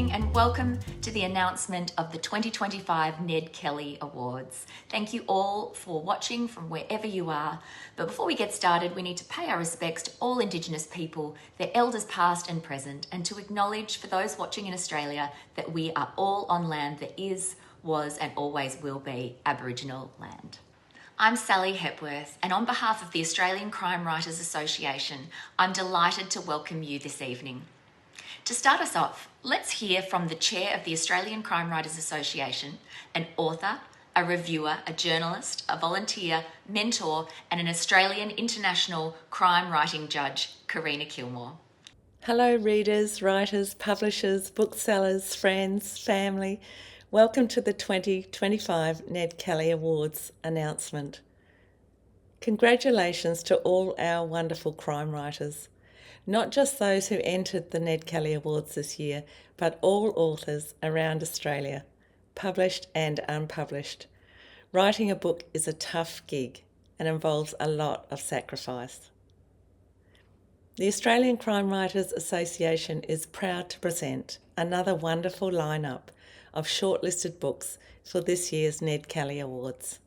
evening and welcome to the announcement of the 2025 Ned Kelly Awards. Thank you all for watching from wherever you are. But before we get started, we need to pay our respects to all Indigenous people, their elders past and present, and to acknowledge for those watching in Australia that we are all on land that is, was and always will be Aboriginal land. I'm Sally Hepworth, and on behalf of the Australian Crime Writers Association, I'm delighted to welcome you this evening. To start us off, let's hear from the chair of the Australian Crime Writers Association, an author, a reviewer, a journalist, a volunteer, mentor, and an Australian international crime writing judge, Karina Kilmore. Hello readers, writers, publishers, booksellers, friends, family. Welcome to the 2025 Ned Kelly Awards announcement. Congratulations to all our wonderful crime writers. Not just those who entered the Ned Kelly Awards this year, but all authors around Australia, published and unpublished. Writing a book is a tough gig and involves a lot of sacrifice. The Australian Crime Writers Association is proud to present another wonderful lineup of shortlisted books for this year's Ned Kelly Awards.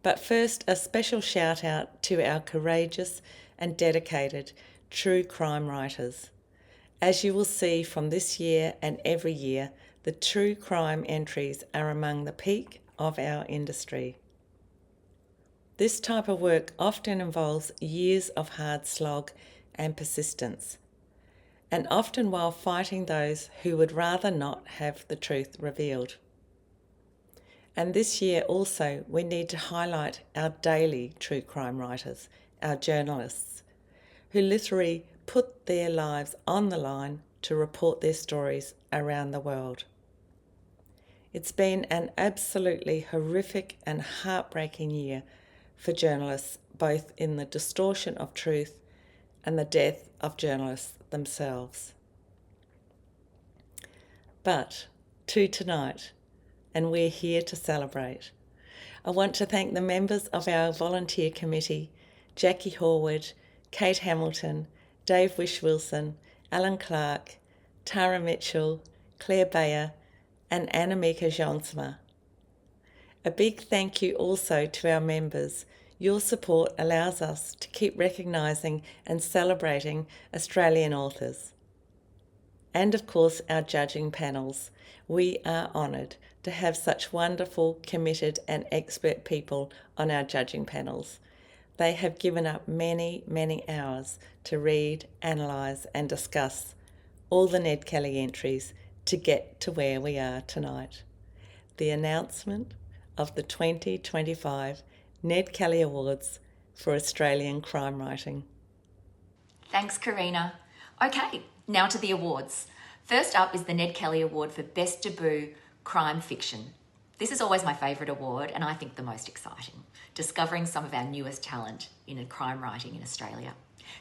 But first, a special shout out to our courageous and dedicated true crime writers. As you will see from this year and every year, the true crime entries are among the peak of our industry. This type of work often involves years of hard slog and persistence, and often while fighting those who would rather not have the truth revealed. And this year also we need to highlight our daily true crime writers, our journalists, who literally put their lives on the line to report their stories around the world. It's been an absolutely horrific and heartbreaking year for journalists, both in the distortion of truth and the death of journalists themselves. But to tonight, and we're here to celebrate. I want to thank the members of our volunteer committee, Jackie Horwood, Kate Hamilton, Dave Wish-Wilson, Alan Clark, Tara Mitchell, Claire Bayer and Annemieke Jonsma. A big thank you also to our members. Your support allows us to keep recognising and celebrating Australian authors. And of course our judging panels. We are honoured to have such wonderful, committed and expert people on our judging panels. They have given up many, many hours to read, analyse and discuss all the Ned Kelly entries to get to where we are tonight. The announcement of the 2025 Ned Kelly Awards for Australian crime writing. Thanks, Karina. Okay, now to the awards. First up is the Ned Kelly Award for Best Debut Crime Fiction. This is always my favourite award and I think the most exciting, discovering some of our newest talent in crime writing in Australia.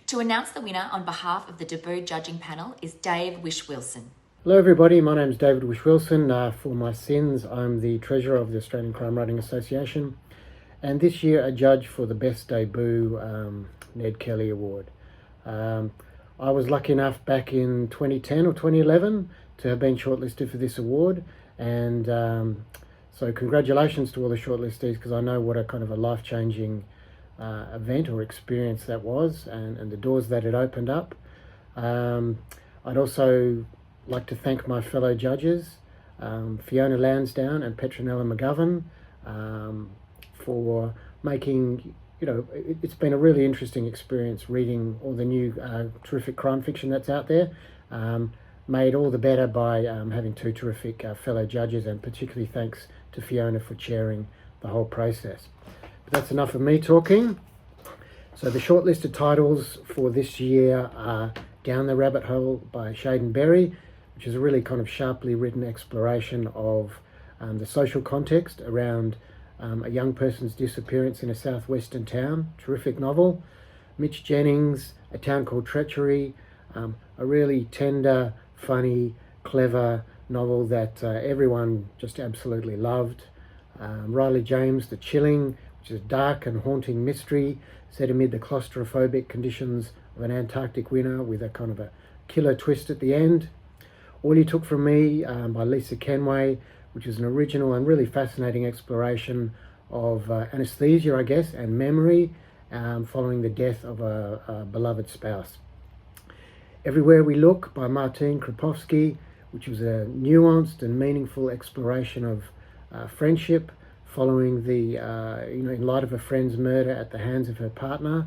To announce the winner on behalf of the debut judging panel is Dave Wish-Wilson. Hello everybody, my name is David Wish-Wilson. For my sins, I'm the Treasurer of the Australian Crime Writing Association and this year a judge for the Best Debut Ned Kelly Award. I was lucky enough back in 2010 or 2011 to have been shortlisted for this award, and so congratulations to all the shortlistees, because I know what a kind of a life-changing event or experience that was, and the doors that it opened up. I'd also like to thank my fellow judges, Fiona Lansdowne and Petronella McGovern, for making, it's been a really interesting experience reading all the new terrific crime fiction that's out there. Made all the better by having two terrific fellow judges, and particularly thanks to Fiona for chairing the whole process. But that's enough of me talking. So the shortlisted titles for this year are Down the Rabbit Hole by Shaden Berry, which is a really kind of sharply written exploration of the social context around a young person's disappearance in a southwestern town. Terrific novel. Mitch Jennings, A Town Called Treachery, a really tender, funny, clever novel that everyone just absolutely loved. Riley James, The Chilling, which is a dark and haunting mystery set amid the claustrophobic conditions of an Antarctic winter with a kind of a killer twist at the end. All You Took From Me by Lisa Kenway, which is an original and really fascinating exploration of anesthesia, I guess, and memory following the death of a beloved spouse. Everywhere We Look by Martine Kropowski, which was a nuanced and meaningful exploration of friendship following the, in light of a friend's murder at the hands of her partner.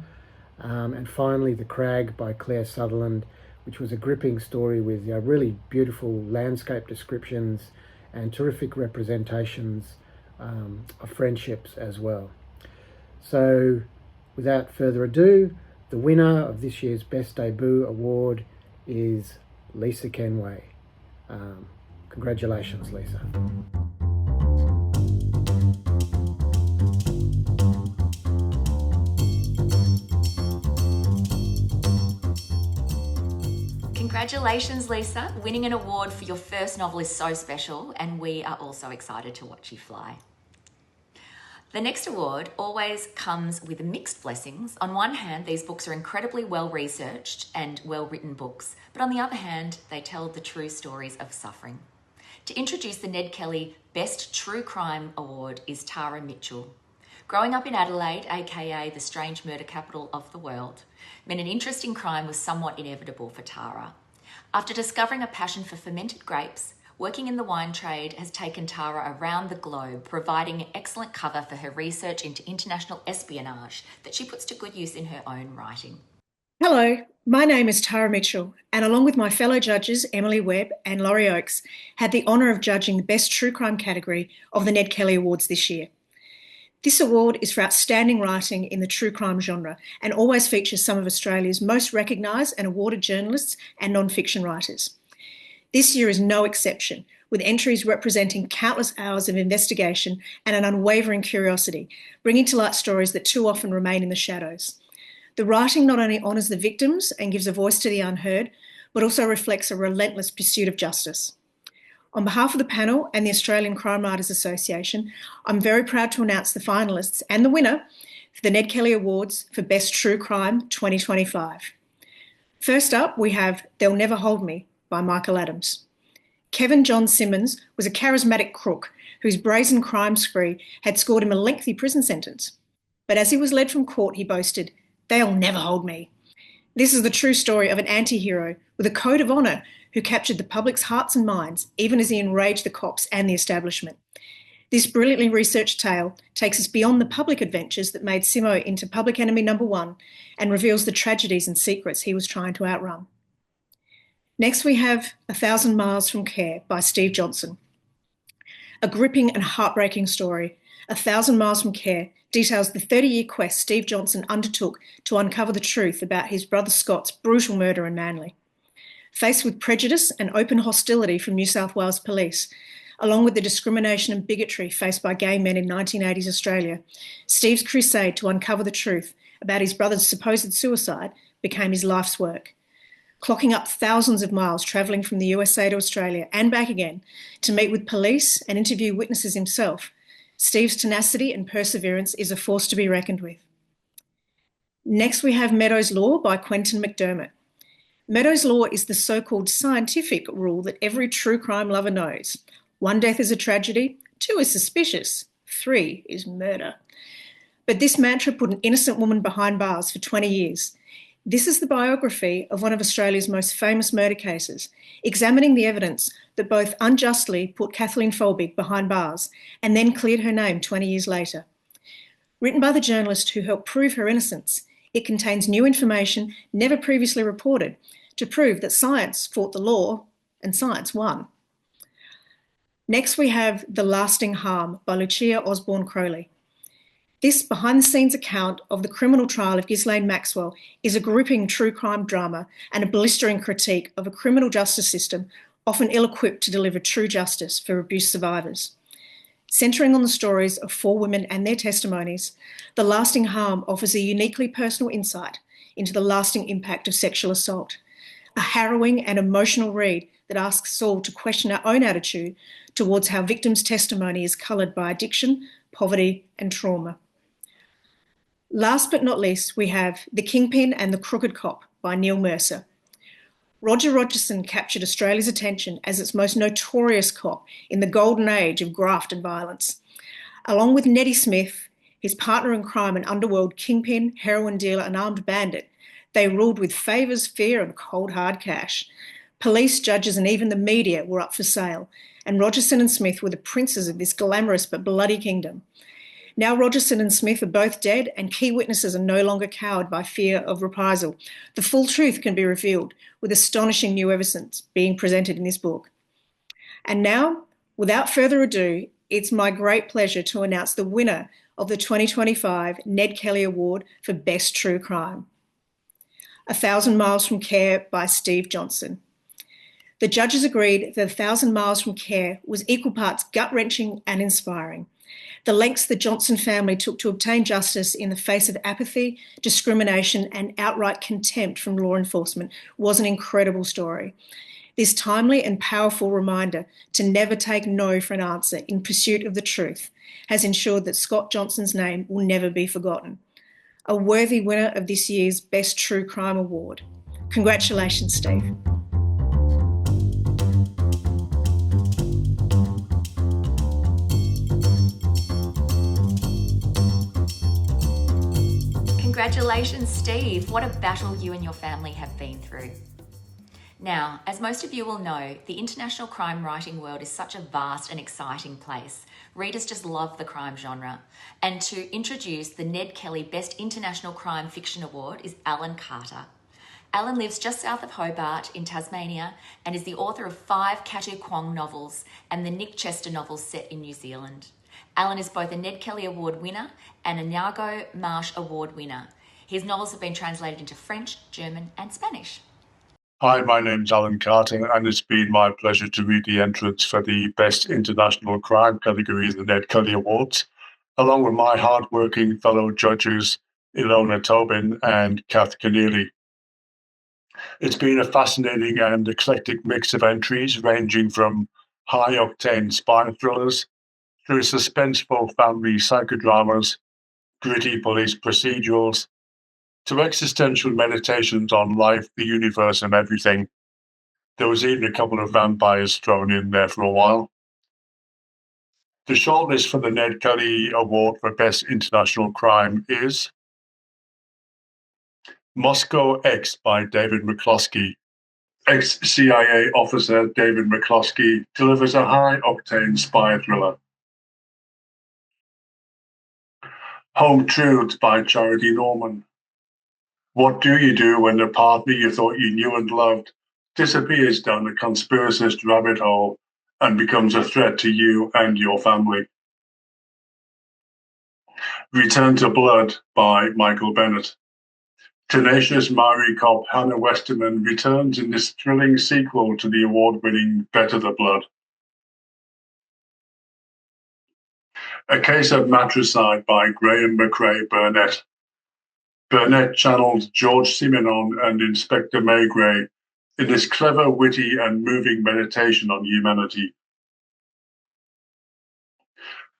And finally, The Crag by Claire Sutherland, which was a gripping story with really beautiful landscape descriptions and terrific representations of friendships as well. So, without further ado, the winner of this year's Best Debut Award is Lisa Kenway. Congratulations, Lisa. Congratulations, Lisa. Winning an award for your first novel is so special, and we are all so excited to watch you fly. The next award always comes with mixed blessings. On one hand, these books are incredibly well-researched and well-written books, but on the other hand, they tell the true stories of suffering. To introduce the Ned Kelly Best True Crime Award is Tara Mitchell. Growing up in Adelaide, aka the strange murder capital of the world, meant an interest in crime was somewhat inevitable for Tara. After discovering a passion for fermented grapes, working in the wine trade has taken Tara around the globe, providing an excellent cover for her research into international espionage that she puts to good use in her own writing. Hello, my name is Tara Mitchell, and along with my fellow judges Emily Webb and Laurie Oakes, had the honour of judging the Best True Crime category of the Ned Kelly Awards this year. This award is for outstanding writing in the true crime genre and always features some of Australia's most recognised and awarded journalists and non-fiction writers. This year is no exception, with entries representing countless hours of investigation and an unwavering curiosity, bringing to light stories that too often remain in the shadows. The writing not only honours the victims and gives a voice to the unheard, but also reflects a relentless pursuit of justice. On behalf of the panel and the Australian Crime Writers Association, I'm very proud to announce the finalists and the winner for the Ned Kelly Awards for Best True Crime 2025. First up, we have They'll Never Hold Me by Michael Adams. Kevin John Simmons was a charismatic crook whose brazen crime spree had scored him a lengthy prison sentence. But as he was led from court, he boasted, "They'll never hold me." This is the true story of an anti-hero with a code of honour who captured the public's hearts and minds, even as he enraged the cops and the establishment. This brilliantly researched tale takes us beyond the public adventures that made Simo into public enemy number one and reveals the tragedies and secrets he was trying to outrun. Next, we have 1,000 Miles from Care by Steve Johnson. A gripping and heartbreaking story, 1,000 Miles from Care details the 30-year quest Steve Johnson undertook to uncover the truth about his brother Scott's brutal murder in Manly. Faced with prejudice and open hostility from New South Wales police, along with the discrimination and bigotry faced by gay men in 1980s Australia, Steve's crusade to uncover the truth about his brother's supposed suicide became his life's work. Clocking up thousands of miles travelling from the USA to Australia and back again to meet with police and interview witnesses himself, Steve's tenacity and perseverance is a force to be reckoned with. Next, we have Meadows Law by Quentin McDermott. Meadows Law is the so-called scientific rule that every true crime lover knows. 1 death is a tragedy, 2 is suspicious, 3 is murder. But this mantra put an innocent woman behind bars for 20 years. This is the biography of one of Australia's most famous murder cases, examining the evidence that both unjustly put Kathleen Folbig behind bars and then cleared her name 20 years later. Written by the journalist who helped prove her innocence, it contains new information never previously reported to prove that science fought the law and science won. Next, we have The Lasting Harm by Lucia Osborne Crowley. This behind-the-scenes account of the criminal trial of Ghislaine Maxwell is a gripping true crime drama and a blistering critique of a criminal justice system often ill-equipped to deliver true justice for abuse survivors. Centering on the stories of 4 women and their testimonies, The Lasting Harm offers a uniquely personal insight into the lasting impact of sexual assault, a harrowing and emotional read that asks us all to question our own attitude towards how victims' testimony is coloured by addiction, poverty, and trauma. Last but not least, we have The Kingpin and the Crooked Cop by Neil Mercer. Roger Rogerson captured Australia's attention as its most notorious cop in the golden age of graft and violence. Along with Neddy Smith, his partner in crime and underworld kingpin, heroin dealer and armed bandit, they ruled with favours, fear and cold hard cash. Police, judges and even the media were up for sale, and Rogerson and Smith were the princes of this glamorous but bloody kingdom. Now Rogerson and Smith are both dead and key witnesses are no longer cowed by fear of reprisal. The full truth can be revealed with astonishing new evidence being presented in this book. And now, without further ado, it's my great pleasure to announce the winner of the 2025 Ned Kelly Award for Best True Crime. 1,000 Miles from Care by Steve Johnson. The judges agreed that 1,000 Miles from Care was equal parts gut-wrenching and inspiring. The lengths the Johnson family took to obtain justice in the face of apathy, discrimination, and outright contempt from law enforcement was an incredible story. This timely and powerful reminder to never take no for an answer in pursuit of the truth has ensured that Scott Johnson's name will never be forgotten. A worthy winner of this year's Best True Crime Award. Congratulations, Steve. Congratulations, Steve. What a battle you and your family have been through. Now, as most of you will know, the international crime writing world is such a vast and exciting place. Readers just love the crime genre. And to introduce the Ned Kelly Best International Crime Fiction Award is Alan Carter. Alan lives just south of Hobart in Tasmania and is the author of 5 Katu Kwong novels and the Nick Chester novels set in New Zealand. Alan is both a Ned Kelly Award winner and a Nyago Marsh Award winner. His novels have been translated into French, German and Spanish. Hi, my name's Alan Carter, and it's been my pleasure to read the entrants for the Best International Crime category of the Ned Kelly Awards, along with my hard-working fellow judges, Ilona Tobin and Kath Keneally. It's been a fascinating and eclectic mix of entries, ranging from high-octane spy thrillers through suspenseful family psychodramas, gritty police procedurals, to existential meditations on life, the universe, and everything. There was even a couple of vampires thrown in there for a while. The shortlist for the Ned Kelly Award for Best International Crime is Moscow X by David McCloskey. Ex-CIA officer David McCloskey delivers a high-octane spy thriller. Home Truths by Charity Norman. What do you do when the partner you thought you knew and loved disappears down a conspiracist rabbit hole and becomes a threat to you and your family? Return to Blood by Michael Bennett. Tenacious Maori cop Hannah Westerman returns in this thrilling sequel to the award-winning Better the Blood. A Case of Matricide by Graham McRae Burnett. Burnett channeled George Simenon and Inspector Maigret in this clever, witty, and moving meditation on humanity.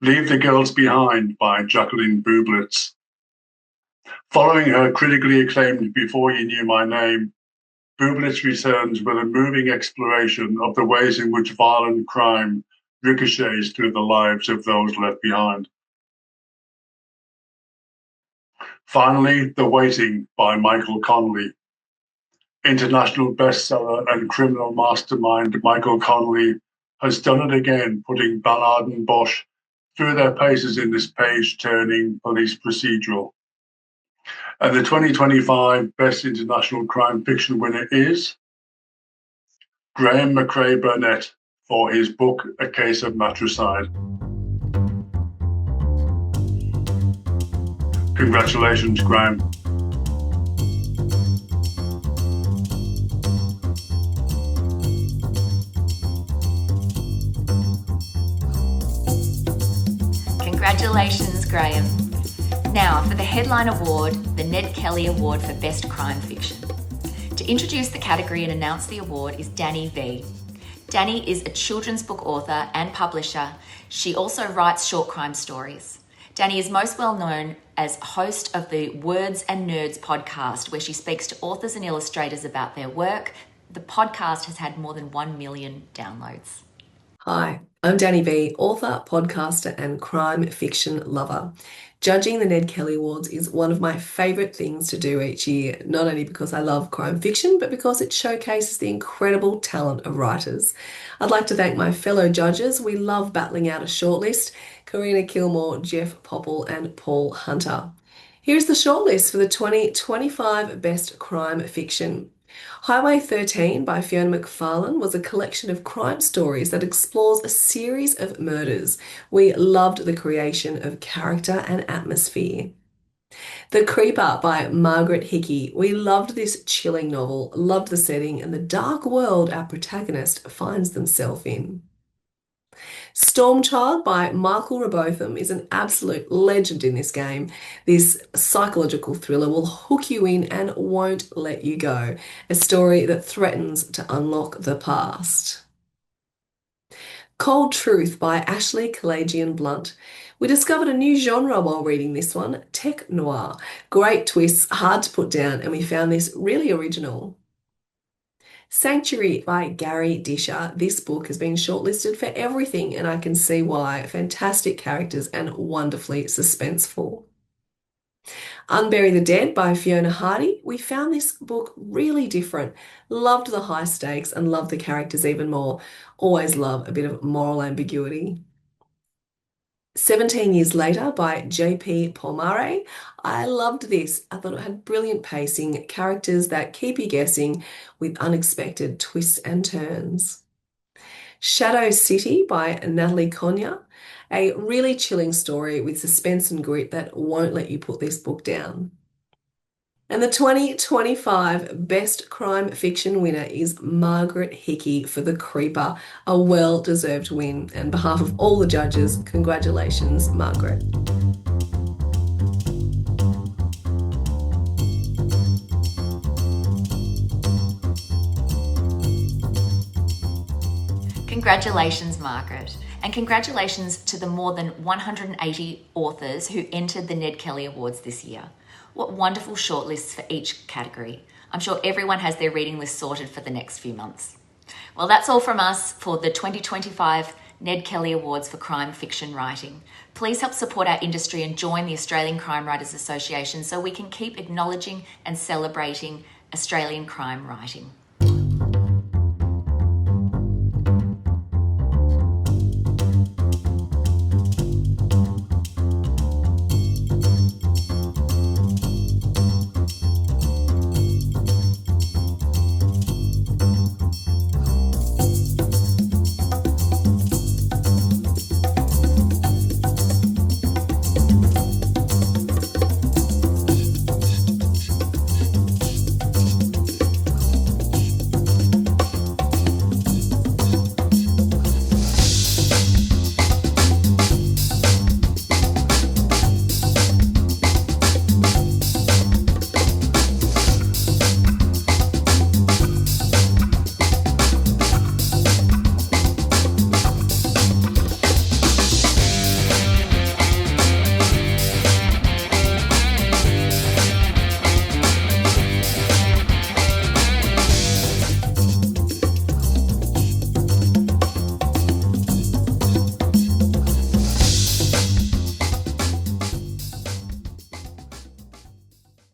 Leave the Girls Behind by Jacqueline Bublitz. Following her critically acclaimed Before You Knew My Name, Bublitz returns with a moving exploration of the ways in which violent crime ricochets through the lives of those left behind. Finally, The Waiting by Michael Connelly. International bestseller and criminal mastermind Michael Connelly has done it again, putting Ballard and Bosch through their paces in this page-turning police procedural. And the 2025 Best International Crime Fiction winner is Graham McRae Burnett for his book, A Case of Matricide. Congratulations, Graham. Congratulations, Graham. Now, for the headline award, the Ned Kelly Award for Best Crime Fiction. To introduce the category and announce the award is Danny V. Danny is a children's book author and publisher. She also writes short crime stories. Danny is most well known as host of the Words and Nerds podcast, where she speaks to authors and illustrators about their work, The podcast has had more than 1 million downloads. Hi, I'm Danny B, author, podcaster, and crime fiction lover. Judging the Ned Kelly Awards is one of my favourite things to do each year, not only because I love crime fiction, but because it showcases the incredible talent of writers. I'd like to thank my fellow judges. We love battling out a shortlist: Karina Kilmore, Jeff Popple, and Paul Hunter. Here's the shortlist for the 2025 Best Crime Fiction. Highway 13 by Fiona McFarlane was a collection of crime stories that explores a series of murders. We loved the creation of character and atmosphere. The Creeper by Margaret Hickey. We loved this chilling novel, loved the setting and the dark world our protagonist finds themselves in. Stormchild by Michael Robotham is an absolute legend in this game. This psychological thriller will hook you in and won't let you go. A story that threatens to unlock the past. Cold Truth by Ashley Kalajian Blunt. We discovered a new genre while reading this one, tech noir. Great twists, hard to put down, and we found this really original. Sanctuary by Gary Disher. This book has been shortlisted for everything, and I can see why. Fantastic characters and wonderfully suspenseful. Unbury the Dead by Fiona Hardy. We found this book really different. Loved the high stakes and loved the characters even more. Always love a bit of moral ambiguity. 17 Years Later by J.P. Palmare. I loved this. I thought it had brilliant pacing, characters that keep you guessing with unexpected twists and turns. Shadow City by Natalie Cogna. A really chilling story with suspense and grit that won't let you put this book down. And the 2025 Best Crime Fiction winner is Margaret Hickey for The Creeper, a well-deserved win. And on behalf of all the judges, congratulations, Margaret. Congratulations, Margaret. And congratulations to the more than 180 authors who entered the Ned Kelly Awards this year. What wonderful shortlists for each category. I'm sure everyone has their reading list sorted for the next few months. Well, that's all from us for the 2025 Ned Kelly Awards for Crime Fiction Writing. Please help support our industry and join the Australian Crime Writers Association so we can keep acknowledging and celebrating Australian crime writing.